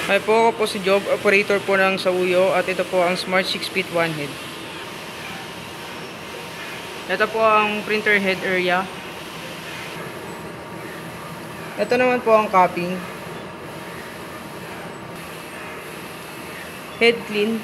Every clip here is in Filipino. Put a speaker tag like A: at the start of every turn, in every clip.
A: Ay po, ako po si Job, operator po ng Sauyo, at ito po ang Smart 6-feet 1 head. Ito po ang printer head area. Ito naman po ang cupping. Head clean.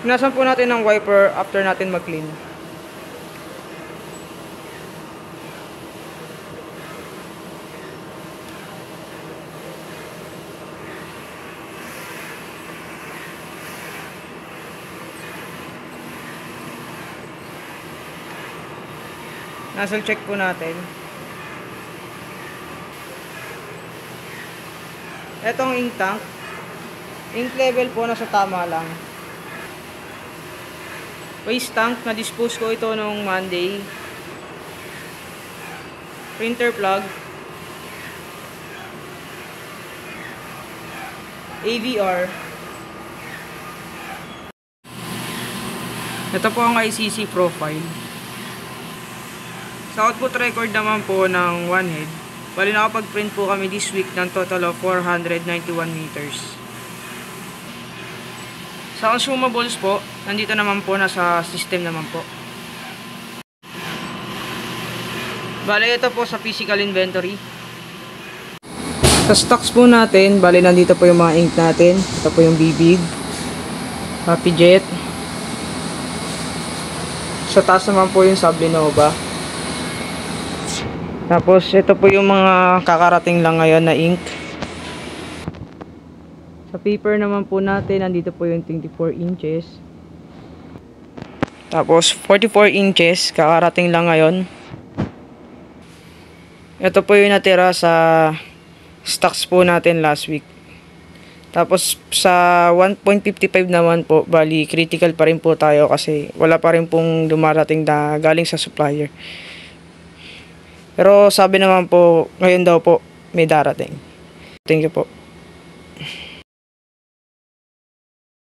A: Pinasan po natin ng wiper after natin mag-clean. Nozzle check po natin. Etong ink tank, ink level po nasa tama lang. Waste tank, na-dispose ko ito noong Monday. Printer plug. AVR. Ito po ang ICC profile. Sa output record naman po ng 1 head, bali nakapag-print po kami this week ng total of 491 meters. Sa consumables po, nandito naman po, nasa system naman po. Bale, ito po sa physical inventory. Sa stocks po natin, bale nandito po yung mga ink natin. Ito po yung bibig, Happy Jet. Sa taas naman po yung Sublinova. Tapos ito po yung mga kakarating lang ngayon na ink. Sa paper naman po natin, nandito po yung 24 inches. Tapos 44 inches, kakarating lang ngayon. Ito po yung natira sa stocks po natin last week. Tapos sa 1.55 naman po, bali critical pa rin po tayo kasi wala pa rin pong dumarating na galing sa supplier. Pero sabi naman po, ngayon daw po may darating. Thank you po.